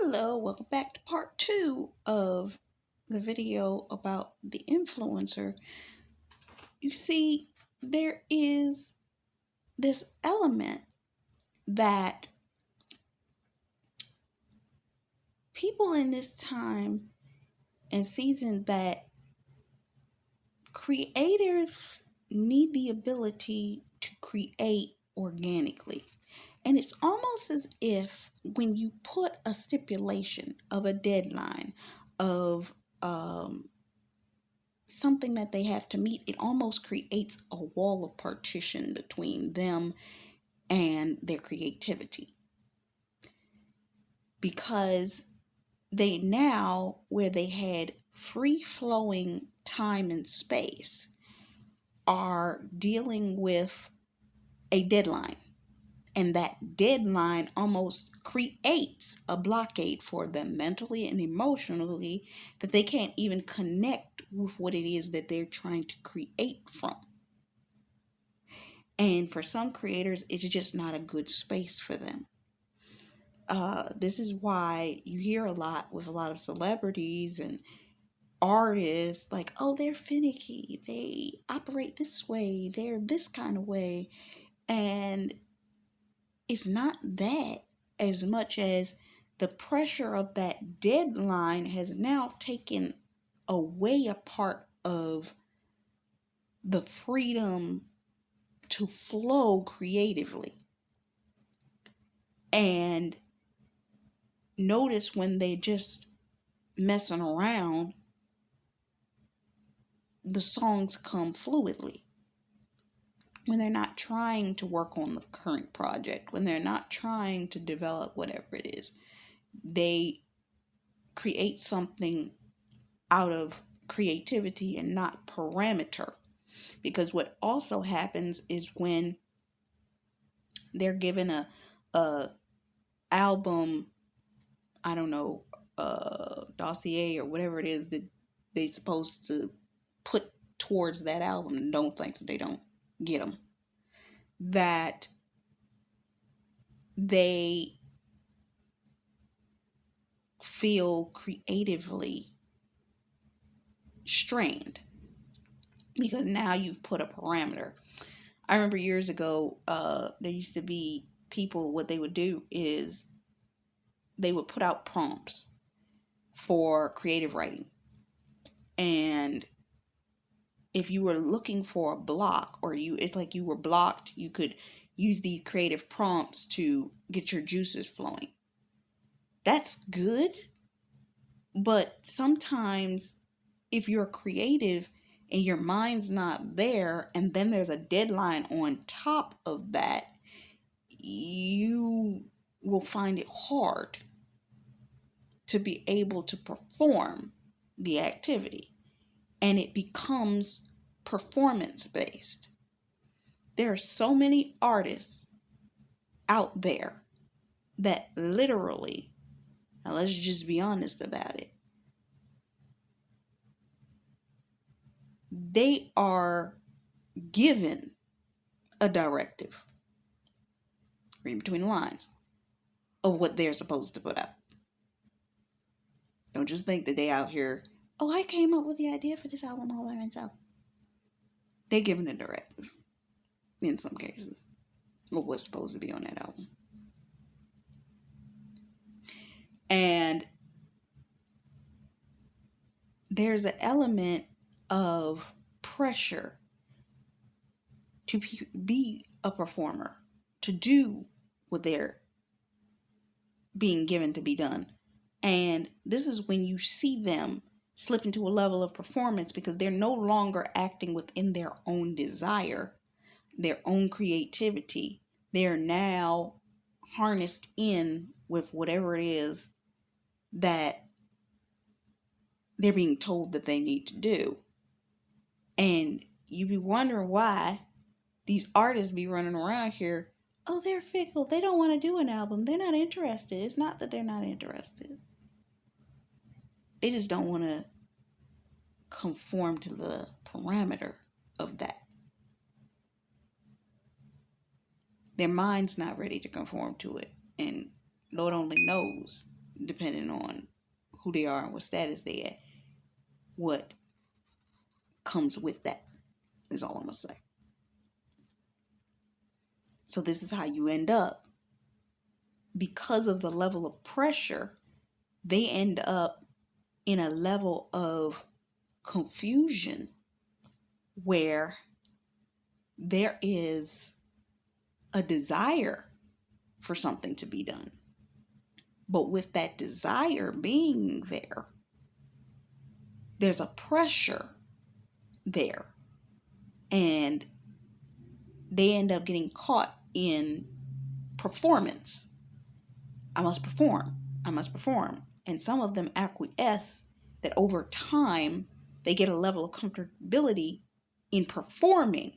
Hello, welcome back to part 2 of the video about the influencer. You see, there is this element that people in this time and season that creators need the ability to create organically. And it's almost as if when you put a stipulation of a deadline of something that they have to meet, it almost creates a wall of partition between them and their creativity. Because they now, where they had free flowing time and space, are dealing with a deadline. And that deadline almost creates a blockade for them mentally and emotionally that they can't even connect with what it is that they're trying to create from. And for some creators, it's just not a good space for them. This is why you hear a lot with a lot of celebrities and artists like, oh, they're finicky. They operate this way. They're this kind of way. And it's not that as much as the pressure of that deadline has now taken away a part of the freedom to flow creatively. And notice when they just messing around, the songs come fluidly. When they're not trying to work on the current project, when they're not trying to develop whatever it is, they create something out of creativity and not parameter. Because what also happens is when they're given a album, I don't know, dossier or whatever it is that they're supposed to put towards that album, don't think that they don't get them, that they feel creatively strained because now you've put a parameter. I remember years ago, there used to be people, what they would do is they would put out prompts for creative writing. And if you were looking for a block, or it's like you were blocked, you could use these creative prompts to get your juices flowing. That's good, but sometimes if you're creative and your mind's not there, and then there's a deadline on top of that, you will find it hard to be able to perform the activity. And it becomes performance based. There are so many artists out there that literally, now let's just be honest about it, they are given a directive, read between the lines, of what they're supposed to put out. Don't just think that they out here, oh, I came up with the idea for this album all by myself. They're given a directive, in some cases, of what's supposed to be on that album. And there's an element of pressure to be a performer, to do what they're being given to be done. And this is when you see them slip into a level of performance because they're no longer acting within their own desire, their own creativity. They're now harnessed in with whatever it is that they're being told that they need to do. And you be wondering why these artists be running around here, oh, they're fickle, they don't want to do an album, they're not interested. It's not that they're not interested, they just don't want to conform to the parameter of that. Their mind's not ready to conform to it, and Lord only knows depending on who they are and what status they at, what comes with that is all I'm gonna say. So this is how you end up. Because of the level of pressure, they end up in a level of confusion where there is a desire for something to be done. But with that desire being there, there's a pressure there. And they end up getting caught in performance. I must perform. I must perform. And some of them acquiesce that over time, they get a level of comfortability in performing.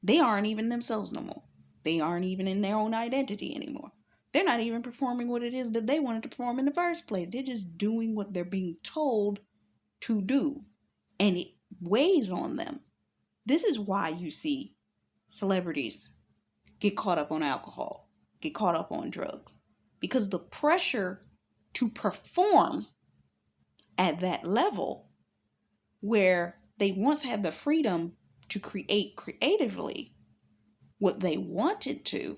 They aren't even themselves no more. They aren't even in their own identity anymore. They're not even performing what it is that they wanted to perform in the first place. They're just doing what they're being told to do. And it weighs on them. This is why you see celebrities get caught up on alcohol, get caught up on drugs. Because the pressure to perform at that level where they once had the freedom to create creatively what they wanted to,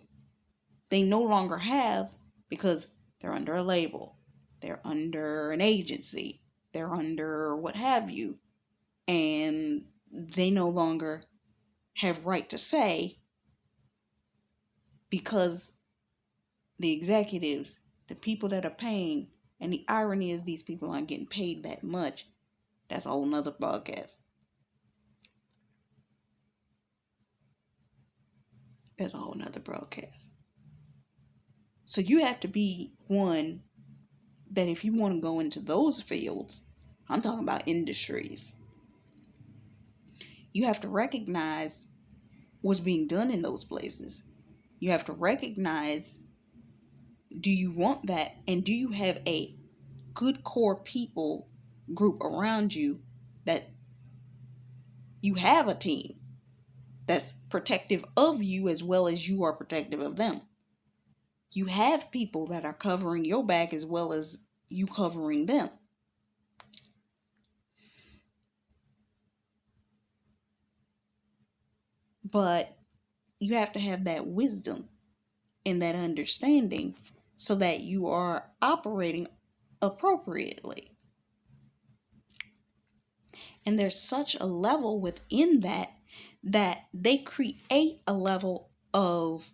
they no longer have because they're under a label, they're under an agency, they're under what have you, and they no longer have right to say because the executives, the people that are paying, and the irony is these people aren't getting paid that much. That's a whole nother podcast. That's a whole nother broadcast. So you have to be one that if you want to go into those fields, I'm talking about industries, you have to recognize what's being done in those places. You have to recognize, do you want that? And do you have a good core people group around you that you have a team that's protective of you as well as you are protective of them? You have people that are covering your back as well as you covering them. But you have to have that wisdom and that understanding so that you are operating appropriately. And there's such a level within that they create a level of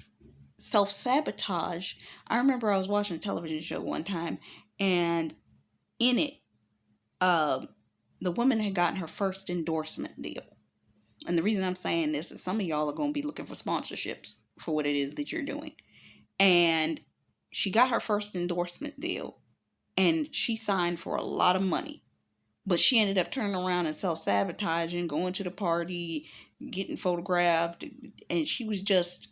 self-sabotage. I remember I was watching a television show one time, and in it, the woman had gotten her first endorsement deal. And the reason I'm saying this is some of y'all are going to be looking for sponsorships for what it is that you're doing. And she got her first endorsement deal, and she signed for a lot of money. But she ended up turning around and self-sabotaging, going to the party, getting photographed, and she was just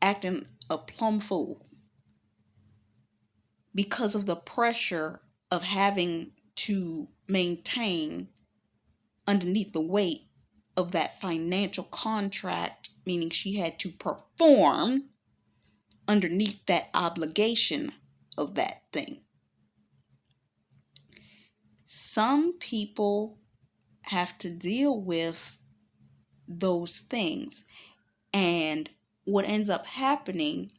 acting a plumb fool because of the pressure of having to maintain underneath the weight of that financial contract, meaning she had to perform underneath that obligation of that thing. Some people have to deal with those things, and what ends up happening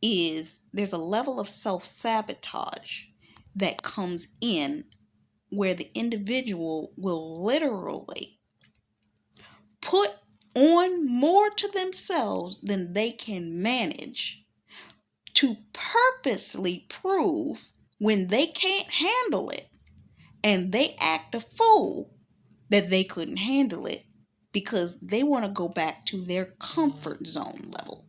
is there's a level of self-sabotage that comes in where the individual will literally put on more to themselves than they can manage to purposely prove when they can't handle it, and they act a fool that they couldn't handle it because they want to go back to their comfort zone level.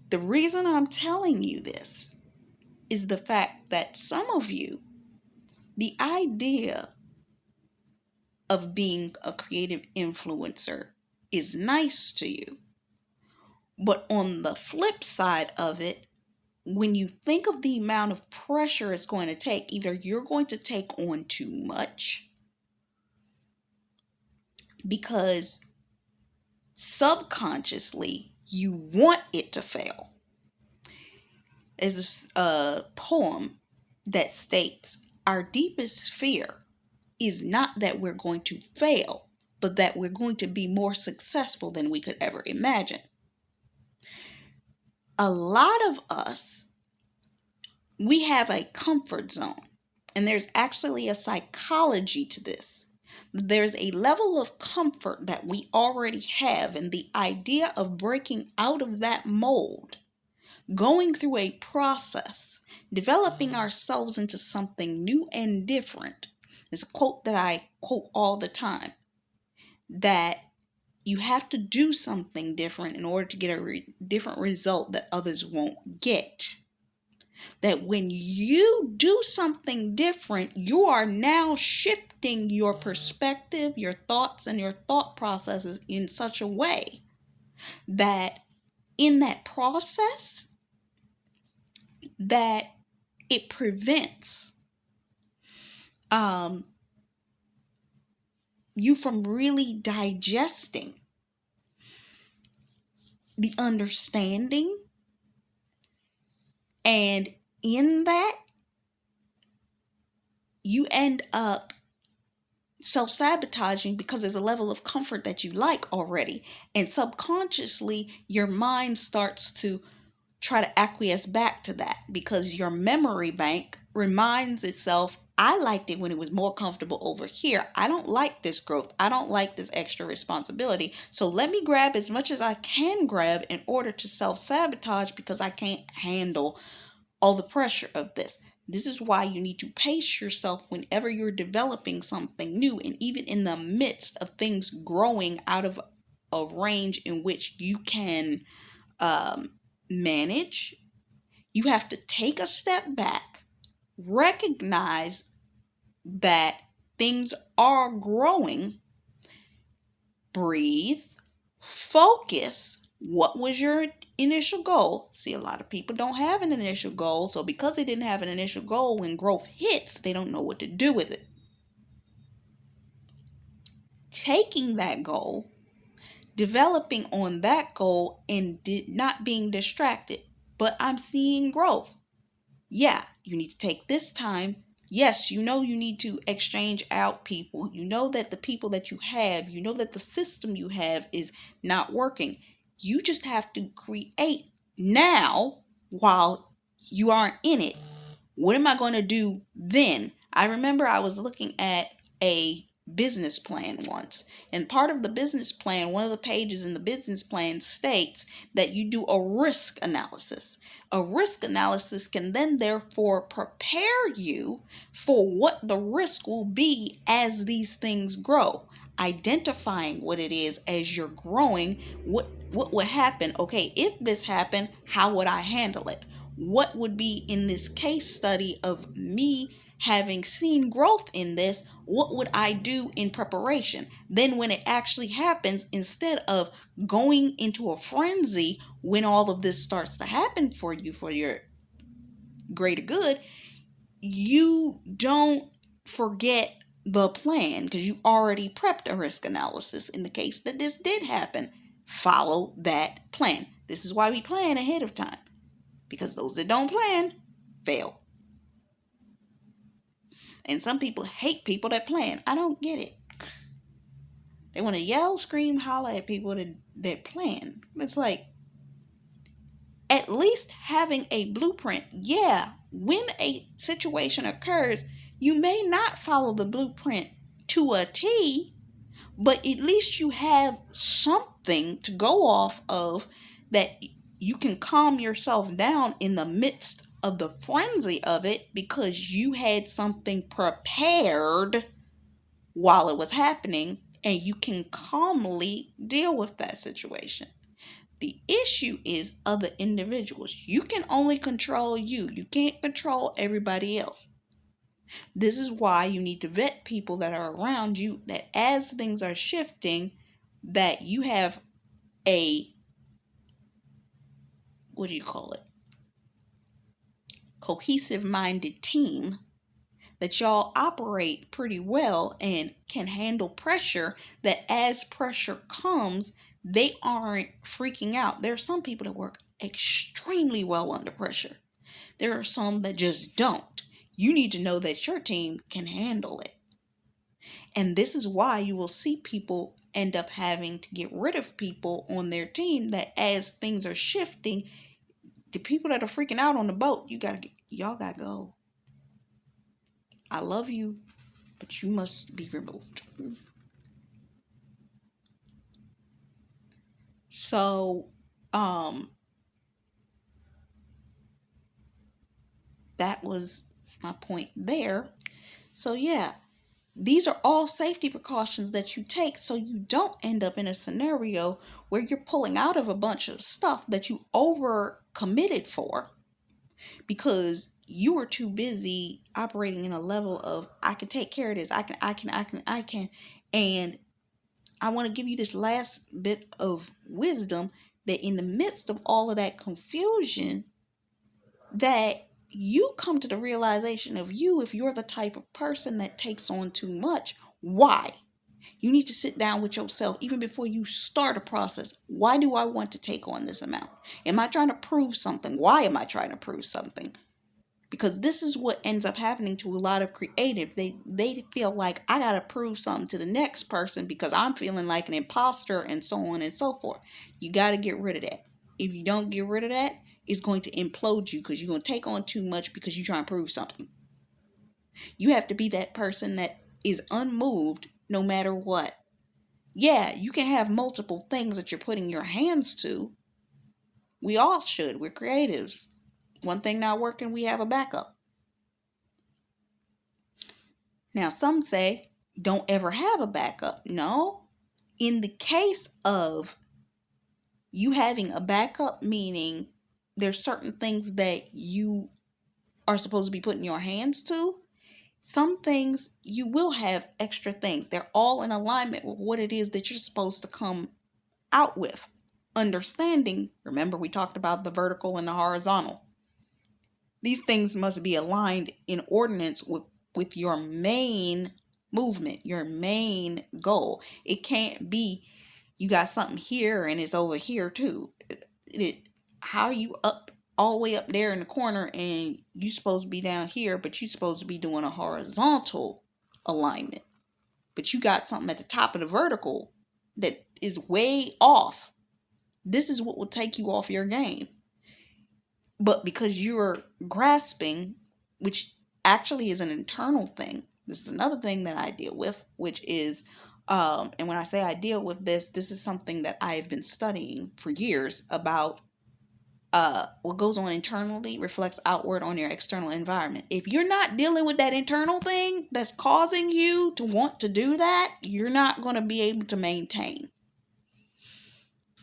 The reason I'm telling you this is the fact that some of you, the idea of being a creative influencer is nice to you. But on the flip side of it, when you think of the amount of pressure it's going to take, either you're going to take on too much because subconsciously you want it to fail. is a poem that states, "Our deepest fear is not that we're going to fail, but that we're going to be more successful than we could ever imagine." A lot of us, we have a comfort zone, and there's actually a psychology to this. There's a level of comfort that we already have, and the idea of breaking out of that mold, going through a process, developing ourselves into something new and different. Is a quote that I quote all the time, that you have to do something different in order to get a different result that others won't get. That when you do something different, you are now shifting your perspective, your thoughts, and your thought processes in such a way that in that process, that it prevents you from really digesting the understanding, and in that you end up self-sabotaging because there's a level of comfort that you like already, and subconsciously your mind starts to try to acquiesce back to that because your memory bank reminds itself, I liked it when it was more comfortable over here. I don't like this growth. I don't like this extra responsibility. So let me grab as much as I can grab in order to self-sabotage because I can't handle all the pressure of this. This is why you need to pace yourself whenever you're developing something new, and even in the midst of things growing out of a range in which you can manage. You have to take a step back, recognize that things are growing, breathe, focus. What was your initial goal? See, a lot of people don't have an initial goal. So because they didn't have an initial goal, when growth hits, they don't know what to do with it. Taking that goal, developing on that goal, and not being distracted. But I'm seeing growth. Yeah, you need to take this time. Yes, you know you need to exchange out people. You know that the people that you have, you know that the system you have is not working. You just have to create now while you aren't in it. What am I going to do then? I remember I was looking at a business plan once, and part of the business plan, one of the pages in the business plan states that you do a risk analysis. A risk analysis can then therefore prepare you for what the risk will be as these things grow. Identifying what it is as you're growing, what would happen? Okay, if this happened, how would I handle it? What would be in this case study of me having seen growth in this? What would I do in preparation? Then when it actually happens, instead of going into a frenzy when all of this starts to happen for you for your greater good, you don't forget the plan because you already prepped a risk analysis in the case that this did happen. Follow that plan. This is why we plan ahead of time, because those that don't plan fail. And some people hate people that plan. I don't get it. They want to yell, scream, holler at people that plan. It's like, at least having a blueprint. Yeah, when a situation occurs, you may not follow the blueprint to a T, but at least you have something to go off of that you can calm yourself down in the midst of the frenzy of it because you had something prepared while it was happening, and you can calmly deal with that situation. The issue is other individuals. You can only control you. You can't control everybody else. This is why you need to vet people that are around you, that as things are shifting, that you have a, what do you call it? Cohesive minded team, that y'all operate pretty well and can handle pressure, that as pressure comes, they aren't freaking out. There are some people that work extremely well under pressure. There are some that just don't. You need to know that your team can handle it. And this is why you will see people end up having to get rid of people on their team, that as things are shifting, the people that are freaking out on the boat, y'all gotta go. I love you, but you must be removed. So, that was my point there. So yeah, these are all safety precautions that you take so you don't end up in a scenario where you're pulling out of a bunch of stuff that you over committed for because you were too busy operating in a level of I can take care of this. I can. And I want to give you this last bit of wisdom that in the midst of all of that confusion, that you come to the realization of if you're the type of person that takes on too much, why? You need to sit down with yourself even before you start a process. Why do I want to take on this amount? Am I trying to prove something? Why am I trying to prove something? Because this is what ends up happening to a lot of creative. They feel like I gotta prove something to the next person because I'm feeling like an imposter and so on and so forth. You gotta get rid of that. If you don't get rid of that, it's going to implode you because you're going to take on too much because you're trying to prove something. You have to be that person that is unmoved no matter what. Yeah, you can have multiple things that you're putting your hands to. We all should. We're creatives. One thing not working, we have a backup. Now, some say don't ever have a backup. No. In the case of you having a backup, meaning there's certain things that you are supposed to be putting your hands to, some things you will have extra things. They're all in alignment with what it is that you're supposed to come out with. Understanding, remember we talked about the vertical and the horizontal. These things must be aligned in ordinance with your main movement, your main goal. It can't be you got something here and it's over here too. How you up all the way up there in the corner and you supposed to be down here, but you're supposed to be doing a horizontal alignment. But you got something at the top of the vertical that is way off. This is what will take you off your game. But because you're grasping, which actually is an internal thing, this is another thing that I deal with, which is, and when I say I deal with this is something that I've been studying for years about what goes on internally reflects outward on your external environment. If you're not dealing with that internal thing that's causing you to want to do that, you're not going to be able to maintain.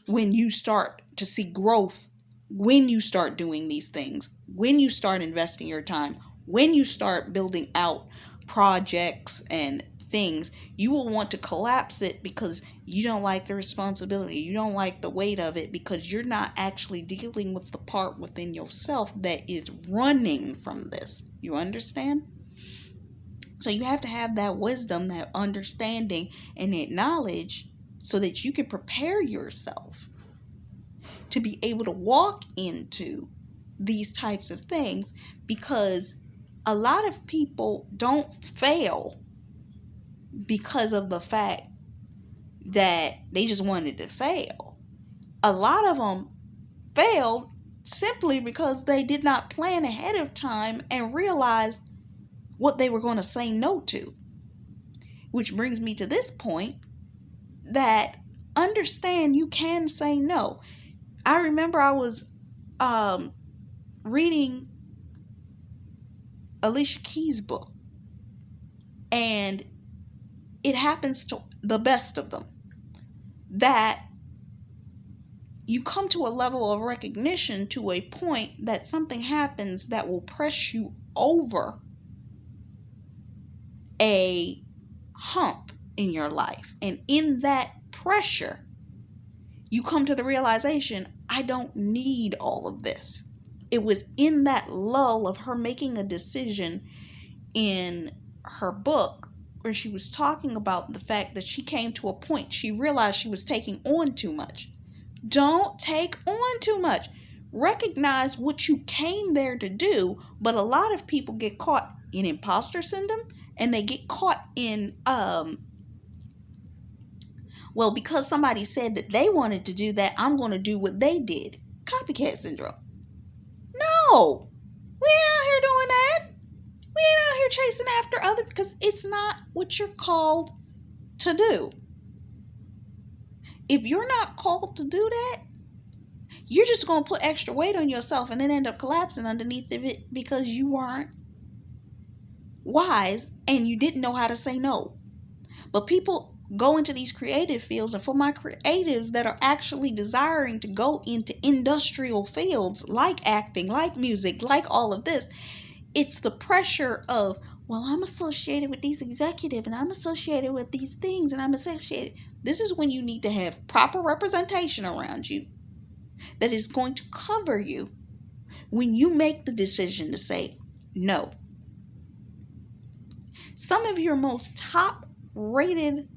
When you start to see growth, when you start doing these things, when you start investing your time, when you start building out projects and things, you will want to collapse it because you don't like the responsibility. You don't like the weight of it because you're not actually dealing with the part within yourself that is running from this. You understand? So you have to have that wisdom, that understanding, and that knowledge so that you can prepare yourself to be able to walk into these types of things, because a lot of people don't fail because of the fact that they just wanted to fail. A lot of them failed simply because they did not plan ahead of time and realize what they were going to say no to. Which brings me to this point, that understand you can say no. I remember I was reading Alicia Keys' book, and it happens to the best of them that you come to a level of recognition to a point that something happens that will press you over a hump in your life. And in that pressure, you come to the realization, I don't need all of this. It was in that lull of her making a decision in her book where she was talking about the fact that she came to a point, she realized she was taking on too much. Don't take on too much. Recognize what you came there to do. But a lot of people get caught in imposter syndrome, and they get caught in well, because somebody said that they wanted to do that, I'm going to do what they did. Copycat syndrome. No, we ain't out here doing that. We ain't out here chasing after other, because it's not what you're called to do. If you're not called to do that, you're just going to put extra weight on yourself and then end up collapsing underneath of it because you weren't wise and you didn't know how to say no. But people go into these creative fields, and for my creatives that are actually desiring to go into industrial fields like acting, like music, like all of this, it's the pressure of, well, I'm associated with these executives and I'm associated with these things and I'm associated. This is when you need to have proper representation around you that is going to cover you when you make the decision to say no. Some of your most top rated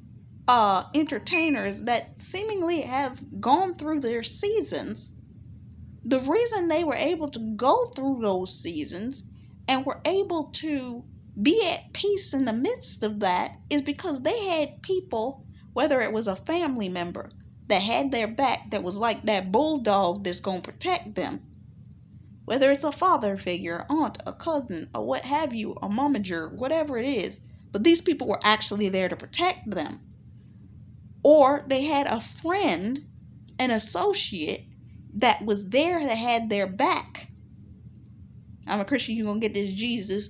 entertainers that seemingly have gone through their seasons, the reason they were able to go through those seasons and were able to be at peace in the midst of that is because they had people, whether it was a family member that had their back, that was like that bulldog that's going to protect them, whether it's a father figure, aunt, a cousin, or what have you, a momager, whatever it is, but these people were actually there to protect them. Or they had a friend, an associate that was there, that had their back. I'm a Christian, you're going to get this. Jesus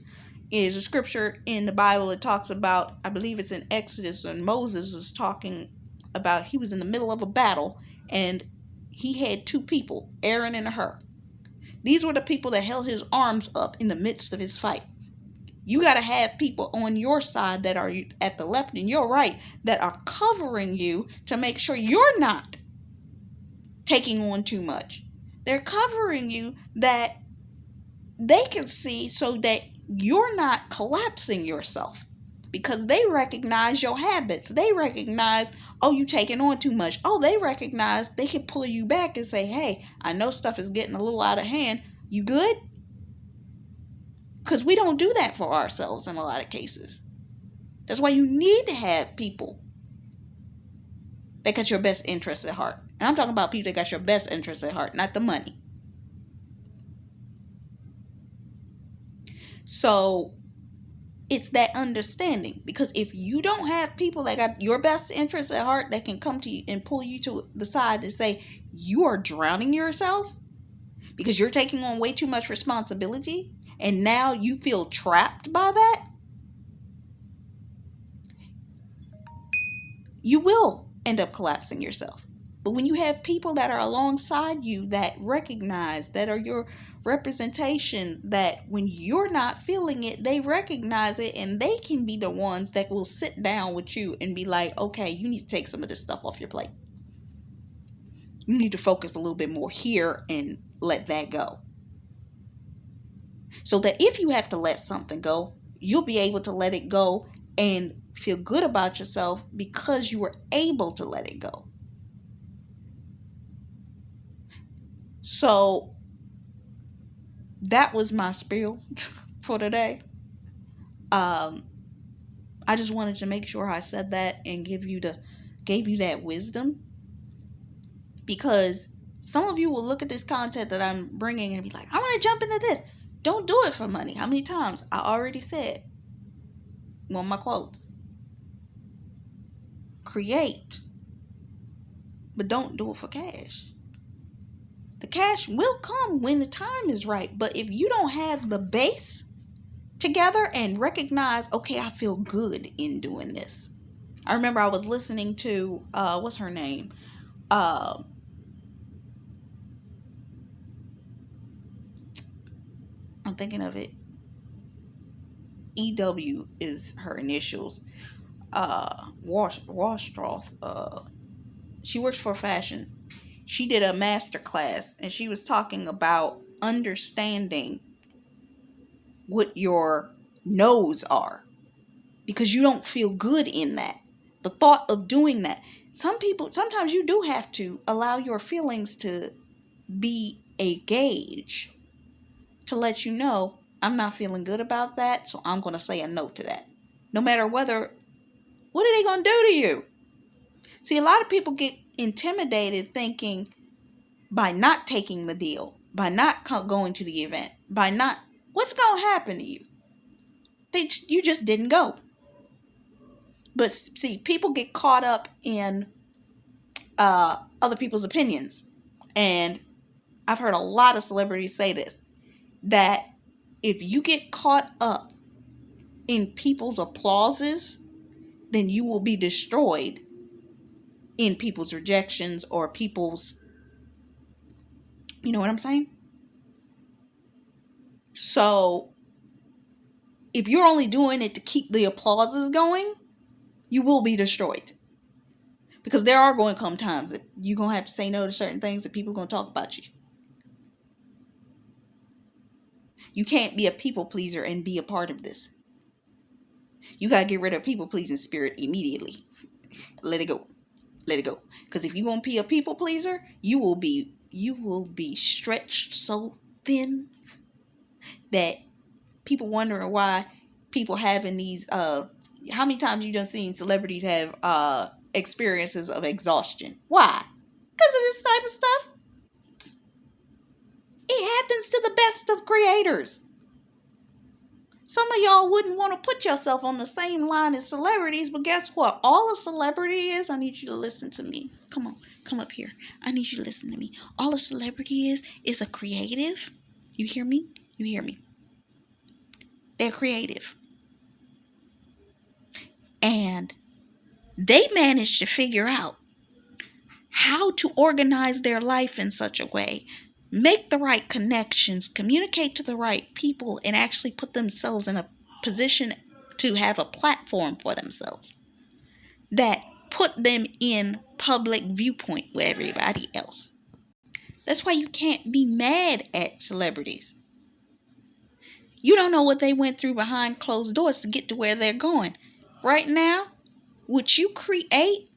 is a scripture in the Bible that talks about, I believe it's in Exodus, when Moses was talking about, he was in the middle of a battle and he had two people, Aaron and Hur. These were the people that held his arms up in the midst of his fight. You got to have people on your side that are at the left and your right that are covering you to make sure you're not taking on too much. They're covering you that they can see so that you're not collapsing yourself, because they recognize your habits. They recognize, oh, you taking on too much. Oh, they recognize they can pull you back and say, hey, I know stuff is getting a little out of hand. You good? Because we don't do that for ourselves in a lot of cases. That's why you need to have people that got your best interests at heart. And I'm talking about people that got your best interests at heart, not the money. So it's that understanding, because if you don't have people that got your best interests at heart that can come to you and pull you to the side to say you are drowning yourself because you're taking on way too much responsibility and now you feel trapped by that, you will end up collapsing yourself. But when you have people that are alongside you that recognize, that are your representation, that when you're not feeling it, they recognize it, and they can be the ones that will sit down with you and be like, okay, you need to take some of this stuff off your plate. You need to focus a little bit more here and let that go. So that if you have to let something go, you'll be able to let it go and feel good about yourself because you were able to let it go. So that was my spiel for today. I just wanted to make sure I said that and gave you that wisdom, because some of you will look at this content that I'm bringing and be like, I want to jump into this. Don't do it for money. How many times? I already said one of my quotes. Create, but don't do it for cash. The cash will come when the time is right. But if you don't have the base together and recognize, okay, I feel good in doing this. I remember I was listening to, what's her name? I'm thinking of it. EW is her initials. Washroth. She works for fashion. She did a master class and she was talking about understanding what your no's are, because you don't feel good in that. The thought of doing that. Sometimes you do have to allow your feelings to be a gauge to let you know I'm not feeling good about that, so I'm going to say a no to that. No matter what are they going to do to you? See, a lot of people get intimidated thinking by not taking the deal, by not going to the event, by not, what's going to happen to you? You just didn't go. But see, people get caught up in other people's opinions. And I've heard a lot of celebrities say this, that if you get caught up in people's applauses, then you will be destroyed in people's rejections or people's, you know what I'm saying? So if you're only doing it to keep the applauses going, you will be destroyed. Because there are going to come times that you're going to have to say no to certain things that people are going to talk about you. You can't be a people pleaser and be a part of this. You got to get rid of people pleasing spirit immediately. Let it go. Let it go. Because if you're going to be a people pleaser, you will be stretched so thin that people wondering why people having these how many times you done seen celebrities have experiences of exhaustion? Why? Because of this type of stuff. It happens to the best of creators. Some of y'all wouldn't want to put yourself on the same line as celebrities, but guess what? All a celebrity is, I need you to listen to me. Come on, come up here. I need you to listen to me. All a celebrity is a creative. You hear me? You hear me? They're creative. And they managed to figure out how to organize their life in such a way, make the right connections, communicate to the right people, and actually put themselves in a position to have a platform for themselves that put them in public viewpoint with everybody else. That's why you can't be mad at celebrities. You don't know what they went through behind closed doors to get to where they're going. Right now, what you create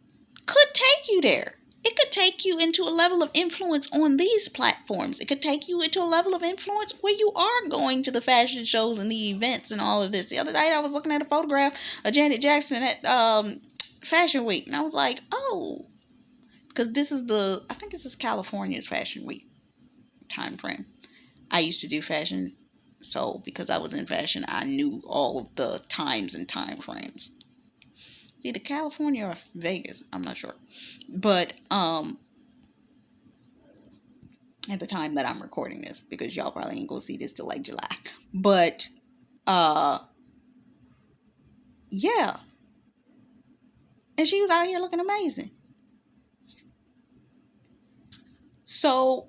could take you there. It could take you into a level of influence on these platforms. It could take you into a level of influence where you are going to the fashion shows and the events and all of this. The other night I was looking at a photograph of Janet Jackson at Fashion Week. And I was like, oh, because I think this is California's Fashion Week time frame. I used to do fashion. So because I was in fashion, I knew all of the times and time frames. Either California or Vegas, I'm not sure. But at the time that I'm recording this, because y'all probably ain't gonna see this till like July. But yeah. And she was out here looking amazing. So,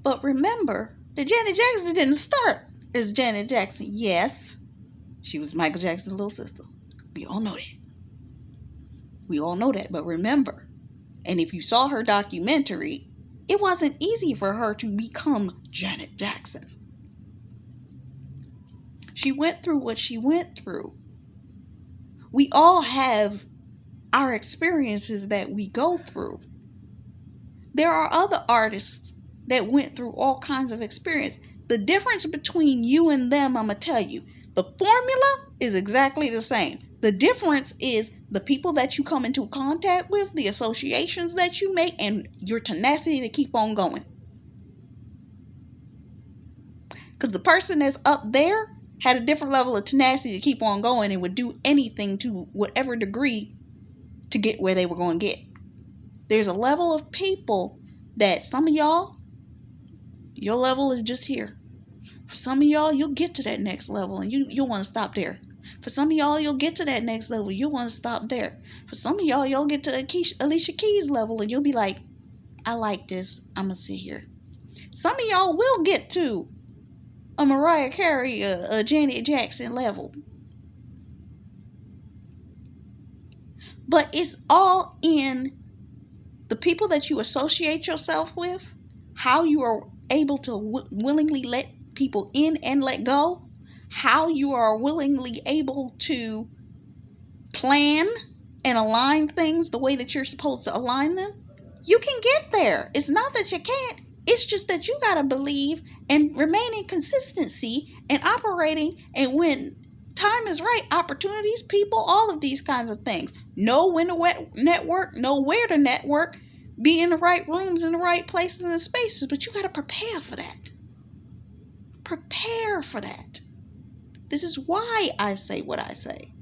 but remember that Janet Jackson didn't start as Janet Jackson. Yes, she was Michael Jackson's little sister. We all know that. We all know that. But remember, and if you saw her documentary, it wasn't easy for her to become Janet Jackson. She went through what she went through. We all have our experiences that we go through. There are other artists that went through all kinds of experience. The difference between you and them, I'm going to tell you, the formula is exactly the same. The difference is the people that you come into contact with, the associations that you make, and your tenacity to keep on going. Because the person that's up there had a different level of tenacity to keep on going and would do anything to whatever degree to get where they were going to get. There's a level of people that some of y'all, your level is just here. For some of y'all, you'll get to that next level and you'll want to stop there. For some of y'all, you'll get to that next level. You'll want to stop there. For some of y'all, you'll get to Alicia Keys level and you'll be like, I like this. I'm going to sit here. Some of y'all will get to a Mariah Carey, a Janet Jackson level. But it's all in the people that you associate yourself with, how you are able to willingly let people in and let go, how you are willingly able to plan and align things the way that you're supposed to align them. You can get there. It's not that you can't. It's just that you got to believe and remain in consistency and operating. And when time is right, opportunities, people, all of these kinds of things. Know when to network, know where to network, be in the right rooms, in the right places and spaces. But you got to prepare for that. Prepare for that. This is why I say what I say.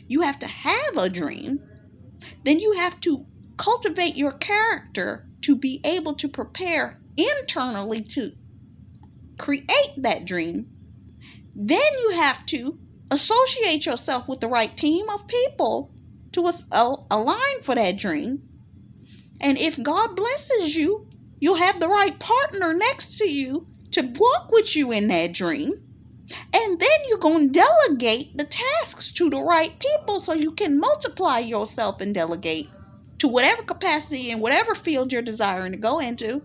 You have to have a dream. Then you have to cultivate your character to be able to prepare internally to create that dream. Then you have to associate yourself with the right team of people to align for that dream. And if God blesses you, you'll have the right partner next to you to walk with you in that dream. And then you're going to delegate the tasks to the right people so you can multiply yourself and delegate to whatever capacity and whatever field you're desiring to go into.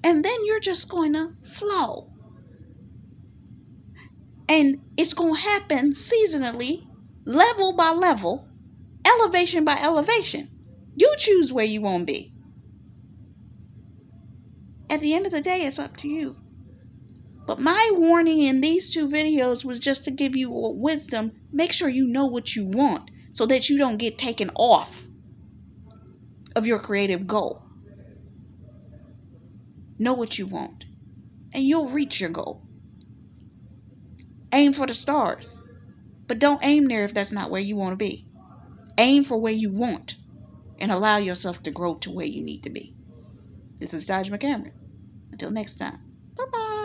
And then you're just going to flow. And it's going to happen seasonally, level by level, elevation by elevation. You choose where you want to be. At the end of the day, it's up to you. But my warning in these 2 videos was just to give you a wisdom. Make sure you know what you want so that you don't get taken off of your creative goal. Know what you want, and you'll reach your goal. Aim for the stars, but don't aim there if that's not where you want to be. Aim for where you want and allow yourself to grow to where you need to be. This is Dodge McCameron. Until next time, bye-bye.